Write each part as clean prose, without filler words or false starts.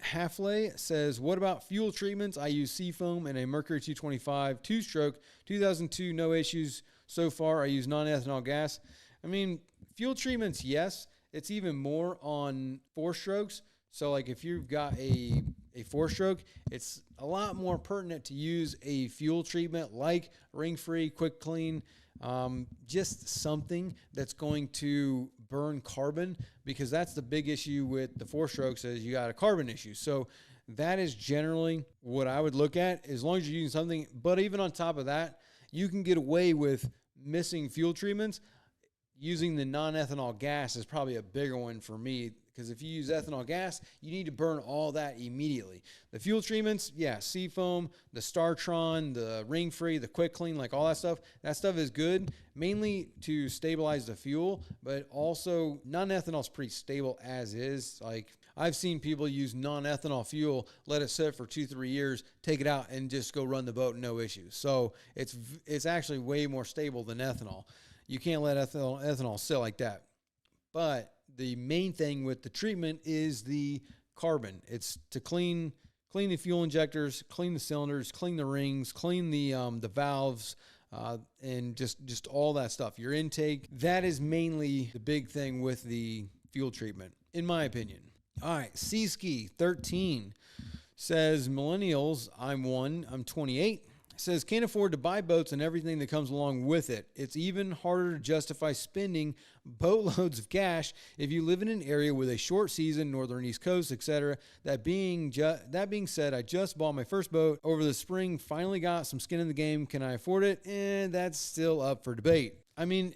Halfley says, what about fuel treatments? I use Seafoam and a Mercury 225 two-stroke, 2002, no issues so far. I use non-ethanol gas. I mean, fuel treatments, yes. It's even more on four-strokes. So, like, if you've got a four-stroke, it's a lot more pertinent to use a fuel treatment like ring-free, quick clean, just something that's going to burn carbon, because that's the big issue with the four strokes is you got a carbon issue. So that is generally what I would look at, as long as you're using something. But even on top of that, you can get away with missing fuel treatments. Using the non-ethanol gas is probably a bigger one for me, because if you use ethanol gas, you need to burn all that immediately. The fuel treatments, yeah, Seafoam, the Startron, the ring-free, the quick clean, like all that stuff is good, mainly to stabilize the fuel, but also non-ethanol is pretty stable as is. Like, I've seen people use non-ethanol fuel, let it sit for 2-3 years, take it out, and just go run the boat, no issues. So it's actually way more stable than ethanol. You can't let ethanol sit like that. But the main thing with the treatment is the carbon. It's to clean the fuel injectors, clean the cylinders, clean the rings, clean the valves, and just all that stuff. Your intake, that is mainly the big thing with the fuel treatment, in my opinion. All right, Seaski 13 says, millennials, I'm 28. Says, can't afford to buy boats and everything that comes along with it. It's even harder to justify spending boatloads of cash if you live in an area with a short season, northern East Coast, etc. That being said, I just bought my first boat over the spring, finally got some skin in the game. Can I afford it? And that's still up for debate. I mean,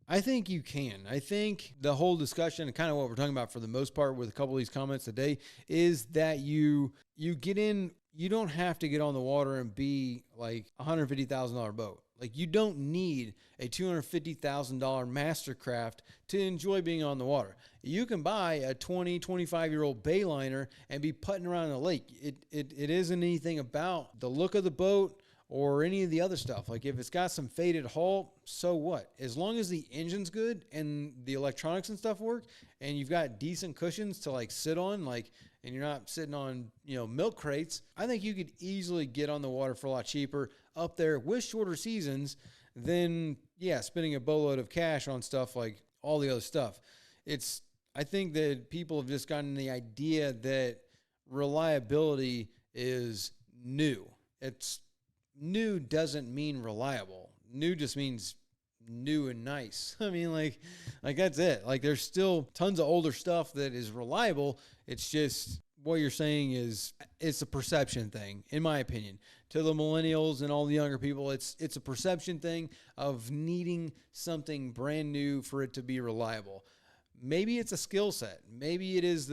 I think you can. I think the whole discussion and kind of what we're talking about for the most part with a couple of these comments today is that you get in. You don't have to get on the water and be like $150,000 boat. Like, you don't need a $250,000 Mastercraft to enjoy being on the water. You can buy a 20, 25-year-old Bayliner and be putting around in the lake. It isn't anything about the look of the boat or any of the other stuff. Like, if it's got some faded hull, so what? As long as the engine's good and the electronics and stuff work, and you've got decent cushions to like sit on, like, and you're not sitting on, milk crates, I think you could easily get on the water for a lot cheaper up there with shorter seasons than, spending a boatload of cash on stuff like all the other stuff. I think that people have just gotten the idea that reliability is new. New doesn't mean reliable. New just means new and nice. I mean, like that's it. Like, there's still tons of older stuff that is reliable. It's just what you're saying is it's a perception thing, in my opinion. To the millennials and all the younger people, it's a perception thing of needing something brand new for it to be reliable. Maybe it's a skill set. Maybe it is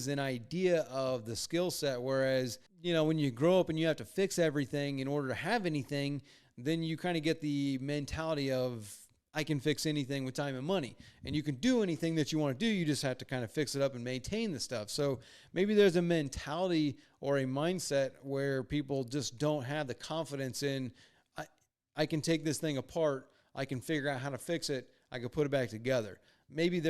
an idea of the skill set. Whereas, when you grow up and you have to fix everything in order to have anything, then you kind of get the mentality of, I can fix anything with time and money. And you can do anything that you want to do. You just have to kind of fix it up and maintain the stuff. So maybe there's a mentality or a mindset where people just don't have the confidence in, I can take this thing apart. I can figure out how to fix it. I can put it back together. Maybe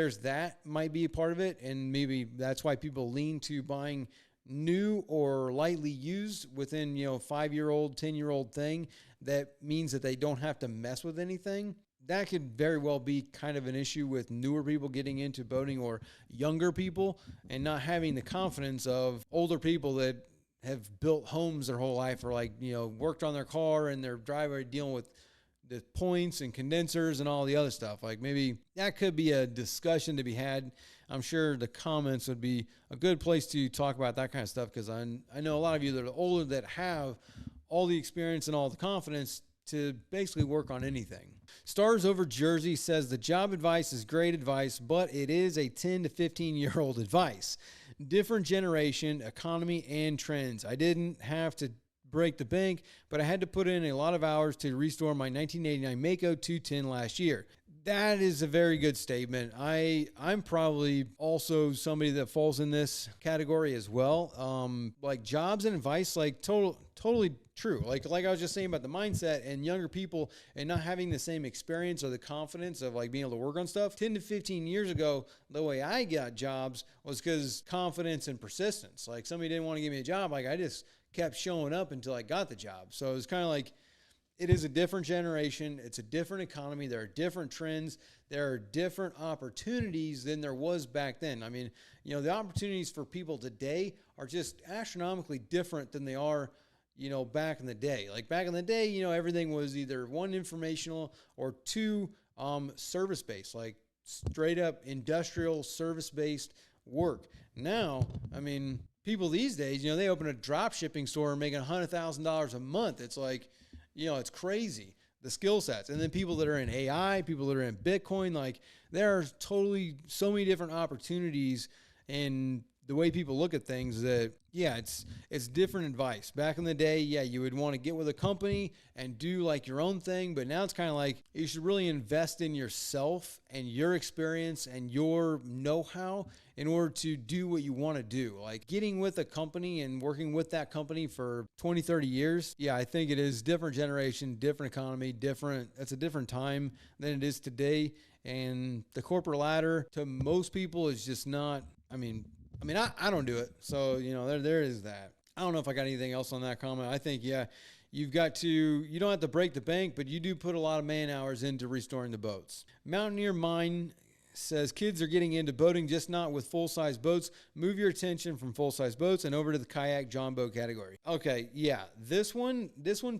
might be a part of it. And maybe that's why people lean to buying new or lightly used within, 5-year-old, 10-year-old thing. That means that they don't have to mess with anything. That could very well be kind of an issue with newer people getting into boating or younger people and not having the confidence of older people that have built homes their whole life or worked on their car and their driveway dealing with the points and condensers and all the other stuff. Like, maybe that could be a discussion to be had. I'm sure the comments would be a good place to talk about that kind of stuff, because I know a lot of you that are older that have all the experience and all the confidence to basically work on anything. Stars Over Jersey says the job advice is great advice, but it is a 10 to 15-year-old advice. Different generation, economy, and trends. I didn't have to break the bank, but I had to put in a lot of hours to restore my 1989 Mako 210 last year. That is a very good statement. I'm probably also somebody that falls in this category as well. Like jobs and advice, like totally true. Like I was just saying about the mindset and younger people and not having the same experience or the confidence of like being able to work on stuff. 10 to 15 years ago, the way I got jobs was because confidence and persistence. Like somebody didn't want to give me a job, like I just kept showing up until I got the job. So it was kind of like, it is a different generation. It's a different economy. There are different trends. There are different opportunities than there was back then. I mean, you know, the opportunities for people today are just astronomically different than they are, you know, back in the day. Like back in the day, you know, everything was either one, informational, or two, service-based, like straight up industrial service-based work. Now, I mean, people these days, you know, they open a drop shipping store and make $100,000 a month. It's like, you know, it's crazy, the skill sets. And then people that are in AI, people that are in Bitcoin, like there are totally so many different opportunities and the way people look at things that, yeah, it's different advice. Back in the day, yeah, you would want to get with a company and do like your own thing. But now it's kind of like you should really invest in yourself and your experience and your know-how in order to do what you want to do. Like getting with a company and working with that company for 20, 30 years. Yeah, I think it is different generation, different economy, it's a different time than it is today. And the corporate ladder to most people is just not, I mean, I don't do it. So, you know, there is that. I don't know if I got anything else on that comment. I think, yeah, you don't have to break the bank, but you do put a lot of man hours into restoring the boats. Mountaineer Mine says kids are getting into boating, just not with full-size boats. Move your attention from full-size boats and over to the kayak John boat category. Okay, yeah, this one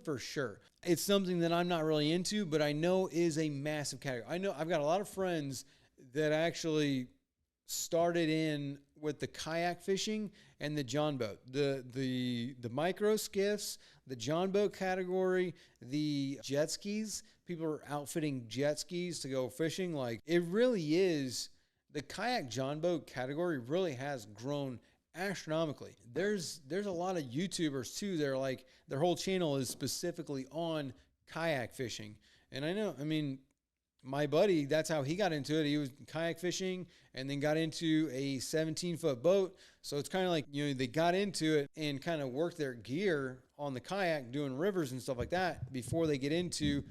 for sure. It's something that I'm not really into, but I know is a massive category. I know I've got a lot of friends that actually started in with the kayak fishing and the John boat, the micro skiffs, the John boat category, the jet skis. People are outfitting jet skis to go fishing. Like it really is, the kayak John boat category really has grown astronomically. There's a lot of YouTubers too. They're like, their whole channel is specifically on kayak fishing. And I know, I mean, my buddy, that's how he got into it. He was kayak fishing and then got into a 17-foot boat. So it's kind of like, you know, they got into it and kind of worked their gear on the kayak doing rivers and stuff like that before they get into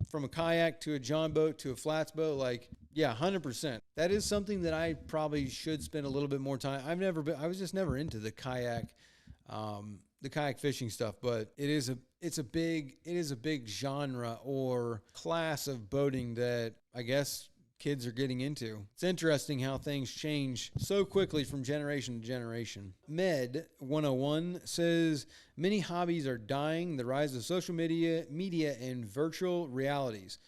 from a kayak to a John boat to a flats boat. Like, yeah, 100%. That is something that I probably should spend a little bit more time. I was just never into the kayak fishing stuff, but it's a big genre or class of boating that I guess kids are getting into. It's interesting how things change so quickly from generation to generation. Med 101 says many hobbies are dying, the rise of social media and virtual realities.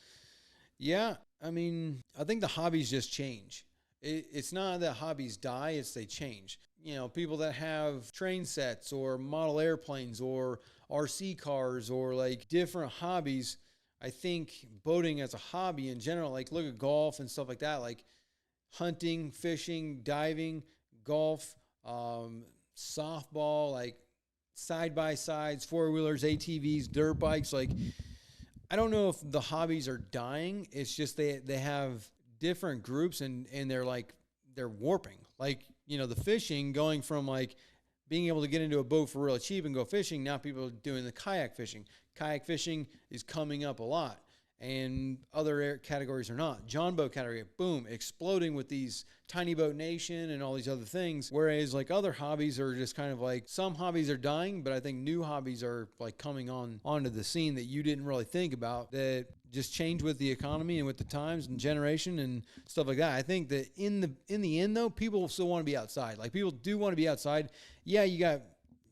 Yeah, I mean, I think the hobbies just change. It's not that hobbies die, it's they change. You know, people that have train sets or model airplanes or RC cars or like different hobbies. I think boating as a hobby in general, like look at golf and stuff like that, like hunting, fishing, diving, golf, softball, like side-by-sides, four-wheelers, ATVs, dirt bikes. Like, I don't know if the hobbies are dying. It's just they have different groups and they're warping. Like, you know, the fishing going from like being able to get into a boat for real cheap and go fishing. Now people are doing the kayak fishing. Kayak fishing is coming up a lot and other categories are not. John boat category, boom, exploding with these tiny boat nation and all these other things. Whereas like other hobbies are just kind of like, some hobbies are dying, but I think new hobbies are like coming onto the scene that you didn't really think about, that just change with the economy and with the times and generation and stuff like that. I think that in the end though, people still want to be outside. Like people do want to be outside. Yeah, you got,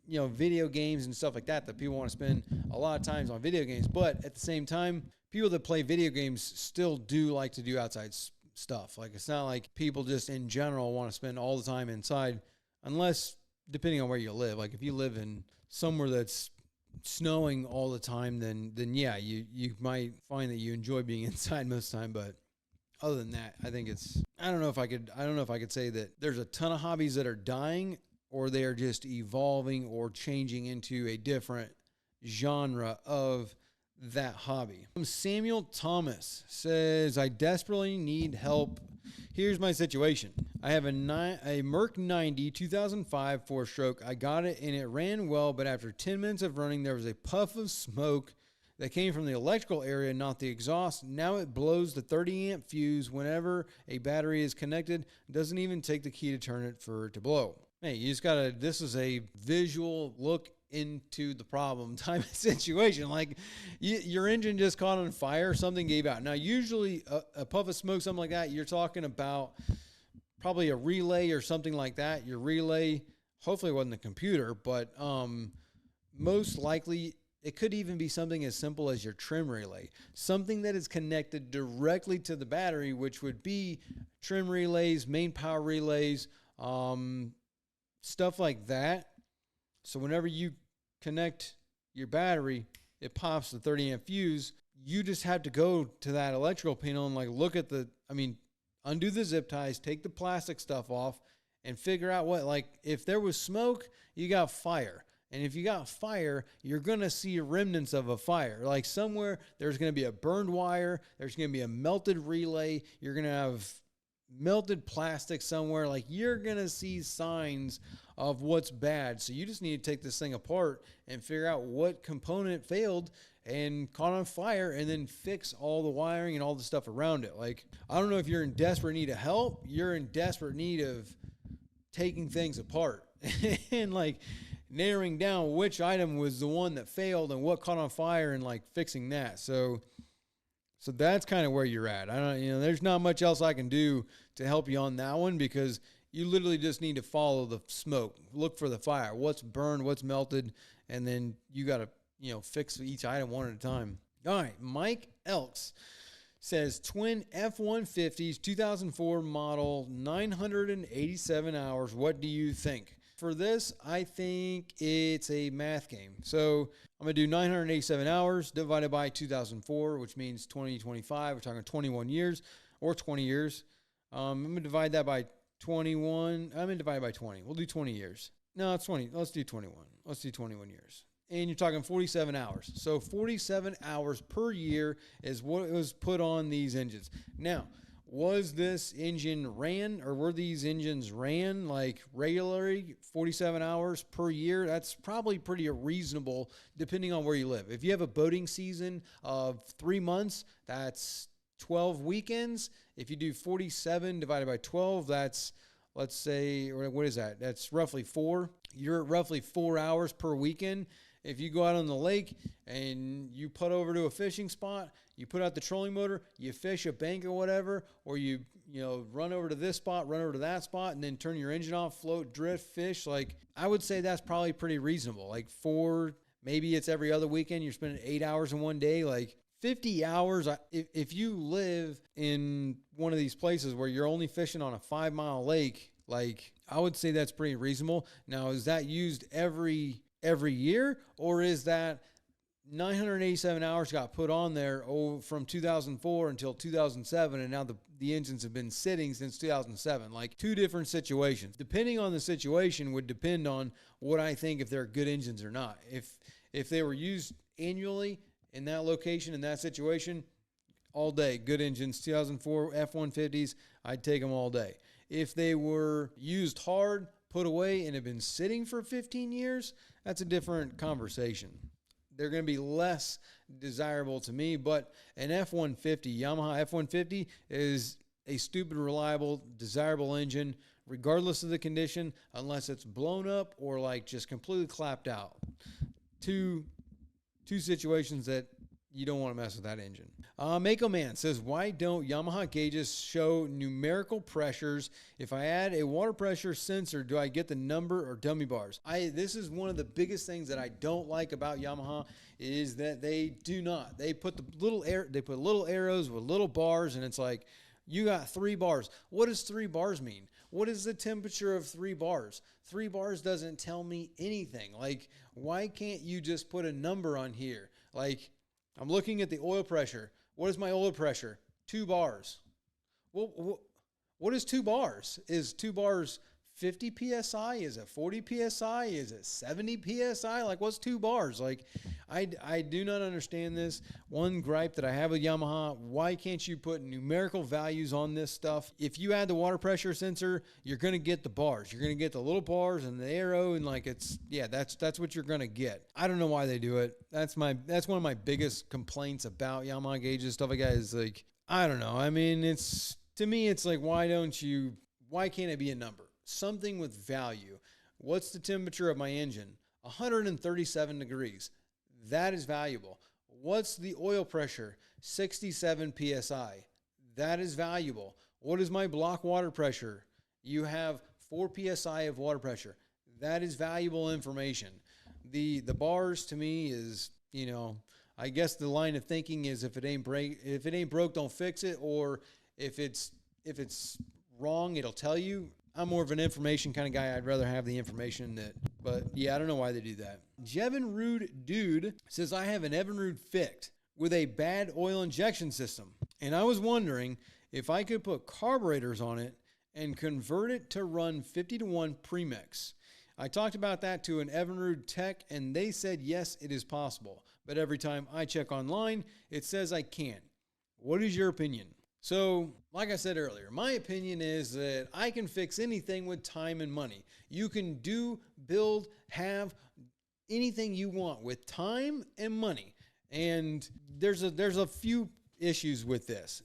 you know, video games and stuff like that people want to spend a lot of times on video games. But at the same time, people that play video games still do like to do outside stuff. Like it's not like people just in general want to spend all the time inside, unless depending on where you live. Like if you live in somewhere that's snowing all the time, then yeah, you might find that you enjoy being inside most of the time. But other than that, I think I don't know if I could say that there's a ton of hobbies that are dying or they are just evolving or changing into a different genre of that hobby. Samuel Thomas says, I desperately need help. Here's my situation. I have a Merc 90 2005 four-stroke. I got it and it ran well, but after 10 minutes of running, there was a puff of smoke that came from the electrical area, not the exhaust. Now it blows the 30 amp fuse whenever a battery is connected. It doesn't even take the key to turn it for it to blow. Hey, you just gotta, this is a visual look into the problem type of situation. Like your engine just caught on fire, something gave out. Now, usually a puff of smoke, something like that, you're talking about probably a relay or something like that. Your relay, hopefully it wasn't the computer, but most likely it could even be something as simple as your trim relay, something that is connected directly to the battery, which would be trim relays, main power relays, stuff like that. So whenever you connect your battery, it pops the 30 amp fuse. You just have to go to that electrical panel and like look at undo the zip ties, take the plastic stuff off, and figure out what, like, if there was smoke, you got fire. And if you got fire, you're going to see remnants of a fire. Like somewhere there's going to be a burned wire, there's going to be a melted relay, you're going to have melted plastic somewhere. Like you're going to see signs of what's bad. So you just need to take this thing apart and figure out what component failed and caught on fire, and then fix all the wiring and all the stuff around it. Like, I don't know if you're in desperate need of help. You're in desperate need of taking things apart and like narrowing down which item was the one that failed and what caught on fire and like fixing that. So that's kind of where you're at. There's not much else I can do to help you on that one, because you literally just need to follow the smoke, look for the fire, what's burned, what's melted, and then you got to, fix each item one at a time. All right. Mike Elks says twin F-150s, 2004 model, 987 hours. What do you think? For this, I think it's a math game. So I'm going to do 987 hours divided by 2004, which means 2025. We're talking 21 years or 20 years. I'm going to divide that by 21. I'm going to divide it by 20. We'll do 20 years. No, it's 20. Let's do 21. Let's do 21 years. And you're talking 47 hours. So 47 hours per year is what was put on these engines. Now, was this engine ran, or were these engines ran like regularly 47 hours per year? That's probably pretty reasonable depending on where you live. If you have a boating season of 3 months, that's 12 weekends. If you do 47 divided by 12, that's, let's say, what is that? That's roughly 4. You're at roughly 4 hours per weekend. If you go out on the lake and you put over to a fishing spot, you put out the trolling motor, you fish a bank or whatever, or you run over to this spot, run over to that spot, and then turn your engine off, float, drift, fish. Like, I would say that's probably pretty reasonable. Like maybe it's every other weekend, you're spending 8 hours in one day. Like 50 hours, if you live in one of these places where you're only fishing on a 5-mile lake, like, I would say that's pretty reasonable. Now, is that used every year, or is that 987 hours got put on there from 2004 until 2007, and now the engines have been sitting since 2007? Like, two different situations. Depending on the situation would depend on what I think if they're good engines or not. If they were used annually in that location, in that situation, all day, good engines. 2004 F-150s, I'd take them all day. If they were used hard, put away, and have been sitting for 15 years, that's a different conversation. They're going to be less desirable to me, but an F-150, Yamaha F-150 is a stupid, reliable, desirable engine, regardless of the condition, unless it's blown up or like just completely clapped out. Two situations that you don't want to mess with that engine. Mako Man says, why don't Yamaha gauges show numerical pressures? If I add a water pressure sensor, do I get the number or dummy bars? This is one of the biggest things that I don't like about Yamaha, is that they do not. They put little arrows with little bars, and it's like, you got 3 bars. What does 3 bars mean? What is the temperature of 3 bars? 3 bars doesn't tell me anything. Like, why can't you just put a number on here? Like, I'm looking at the oil pressure. What is my oil pressure? 2 bars. Well, what is 2 bars? Is 2 bars 50 psi? Is it 40 psi? Is it 70 psi? Like, what's 2 bars? Like, I do not understand this. One gripe that I have with Yamaha, why can't you put numerical values on this stuff? If you add the water pressure sensor, you're going to get the bars. You're going to get the little bars and the arrow, and like, it's, yeah, that's what you're going to get. I don't know why they do it. That's one of my biggest complaints about Yamaha gauges, stuff like that, is like, I don't know. I mean, to me, it's like, why can't it be a number? Something with value. What's the temperature of my engine? 137 degrees. That is valuable. What's the oil pressure? 67 psi. That is valuable. What is my block water pressure? You have 4 psi of water pressure. That is valuable information. The bars, to me, is, you know, I guess the line of thinking is, if it ain't broke, don't fix it, or if it's wrong, it'll tell you. I'm more of an information kind of guy. I'd rather have the information but yeah, I don't know why they do that. Jevin Rude Dude says, I have an Evinrude Ficht with a bad oil injection system, and I was wondering if I could put carburetors on it and convert it to run 50-to-1 premix. I talked about that to an Evinrude tech, and they said yes, it is possible, but every time I check online, it says I can't. What is your opinion? So, like I said earlier, my opinion is that I can fix anything with time and money. You can build, have anything you want with time and money. And there's a few issues with this.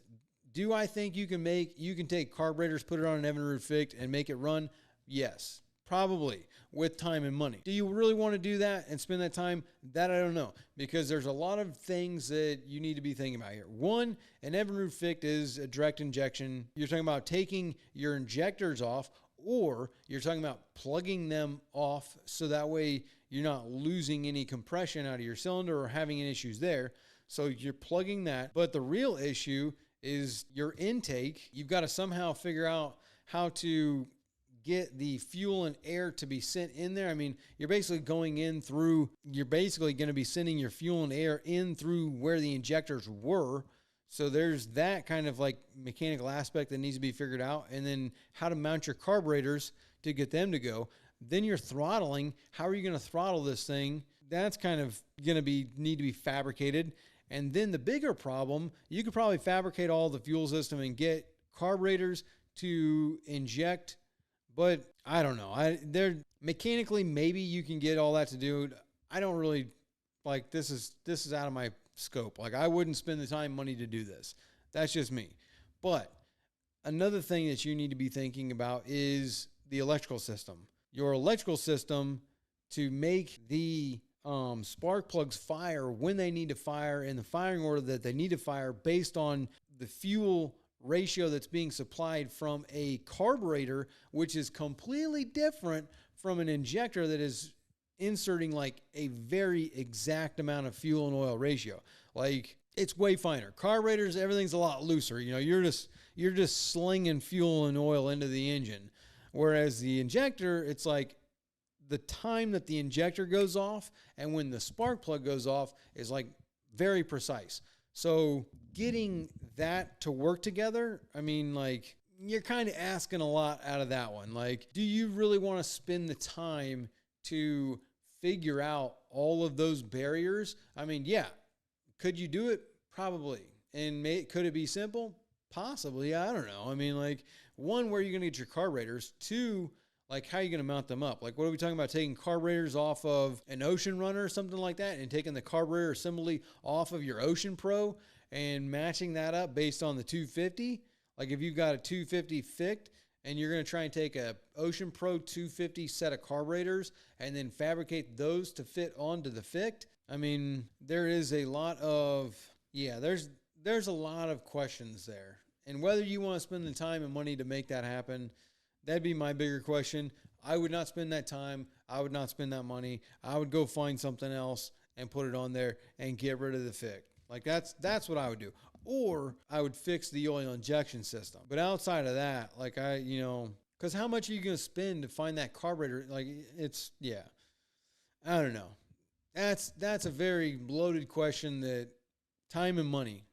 Do I think you can take carburetors, put it on an Evinrude Ficht, and make it run? Yes. Probably, with time and money. Do you really want to do that and spend that time? That I don't know, because there's a lot of things that you need to be thinking about here. One, an Evinrude Ficht is a direct injection. You're talking about taking your injectors off, or you're talking about plugging them off so that way you're not losing any compression out of your cylinder or having any issues there. So you're plugging that. But the real issue is your intake. You've got to somehow figure out how to get the fuel and air to be sent in there. I mean, you're basically going you're basically going to be sending your fuel and air in through where the injectors were. So there's that kind of like mechanical aspect that needs to be figured out. And then how to mount your carburetors to get them to go. Then you're throttling. How are you going to throttle this thing? That's kind of going to need to be fabricated. And then the bigger problem, you could probably fabricate all the fuel system and get carburetors to inject. But I don't know. They're mechanically, maybe you can get all that to do. I don't really like this is out of my scope. Like, I wouldn't spend the time, money to do this. That's just me. But another thing that you need to be thinking about is the electrical system. Your electrical system, to make the spark plugs fire when they need to fire in the firing order that they need to fire based on the fuel ratio that's being supplied from a carburetor, which is completely different from an injector that is inserting like a very exact amount of fuel and oil ratio. Like, it's way finer. Carburetors, everything's a lot looser. You know, you're just slinging fuel and oil into the engine. Whereas the injector, it's like the time that the injector goes off and when the spark plug goes off is like very precise. So getting that to work together, I mean, like, you're kind of asking a lot out of that one. Like, do you really want to spend the time to figure out all of those barriers? I mean, yeah. Could you do it? Probably. And could it be simple? Possibly. I don't know. I mean, like, one, where are you going to get your carburetors? Two, like, how are you going to mount them up? Like, what are we talking about? Taking carburetors off of an Ocean Runner or something like that and taking the carburetor assembly off of your Ocean Pro and matching that up based on the 250? Like, if you've got a 250 Ficht and you're going to try and take a Ocean Pro 250 set of carburetors and then fabricate those to fit onto the Ficht, I mean, there is a lot of, there's a lot of questions there. And whether you want to spend the time and money to make that happen, that'd be my bigger question. I would not spend that time. I would not spend that money. I would go find something else and put it on there and get rid of the Ficht. Like, that's what I would do. Or I would fix the oil injection system. But outside of that, like, because how much are you going to spend to find that carburetor? Like, I don't know. That's a very loaded question, that time and money.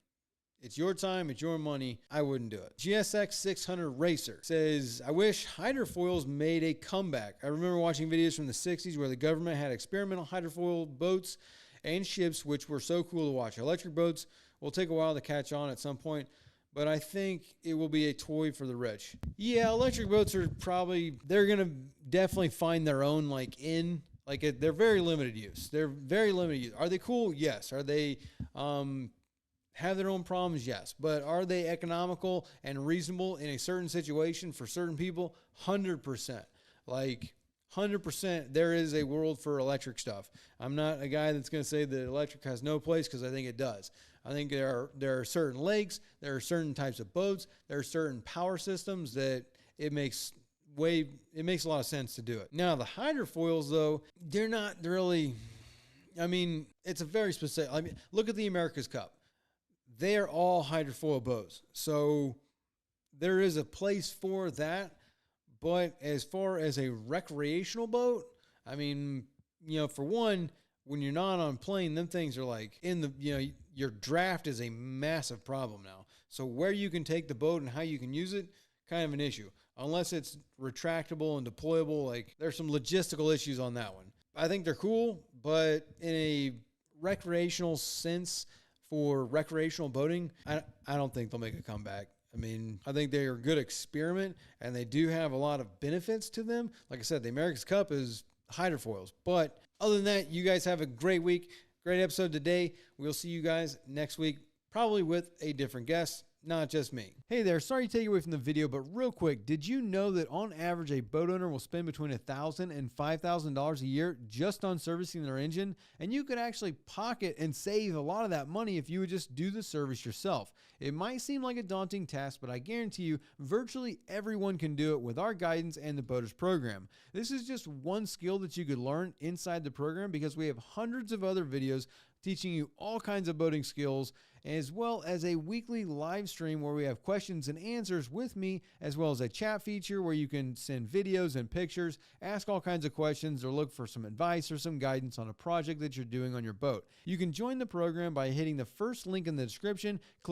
It's your time, it's your money. I wouldn't do it. GSX 600 Racer says, I wish hydrofoils made a comeback. I remember watching videos from the 60s where the government had experimental hydrofoil boats and ships, which were so cool to watch. Electric boats will take a while to catch on at some point, but I think it will be a toy for the rich. Yeah, electric boats are they're going to definitely find their own, they're very limited use. They're very limited use. Are they cool? Yes. Are they, have their own problems? Yes. But are they economical and reasonable in a certain situation for certain people? 100%. 100%, there is a world for electric stuff. I'm not a guy that's going to say that electric has no place, because I think it does. I think there are certain lakes, there are certain types of boats, there are certain power systems that it makes a lot of sense to do it. Now, the hydrofoils, though, they're not really, it's a very specific, look at the America's Cup. They are all hydrofoil boats. So there is a place for that. But as far as a recreational boat, for one, when you're not on plane, them things are your draft is a massive problem now. So where you can take the boat and how you can use it, kind of an issue. Unless it's retractable and deployable, there's some logistical issues on that one. I think they're cool, but in a recreational sense for recreational boating, I don't think they'll make a comeback. I think they are a good experiment, and they do have a lot of benefits to them. Like I said, the America's Cup is hydrofoils. But other than that, you guys have a great week. Great episode today. We'll see you guys next week, probably with a different guest, not just me. Hey there, sorry to take you away from the video, but real quick, did you know that on average a boat owner will spend between $1,000 and $5,000 a year just on servicing their engine? And you could actually pocket and save a lot of that money if you would just do the service yourself. It might seem like a daunting task, but I guarantee you virtually everyone can do it with our guidance and the Boaters program. This is just one skill that you could learn inside the program, because we have hundreds of other videos teaching you all kinds of boating skills, as well as a weekly live stream where we have questions and answers with me, as well as a chat feature where you can send videos and pictures, ask all kinds of questions, or look for some advice or some guidance on a project that you're doing on your boat. You can join the program by hitting the first link in the description. Click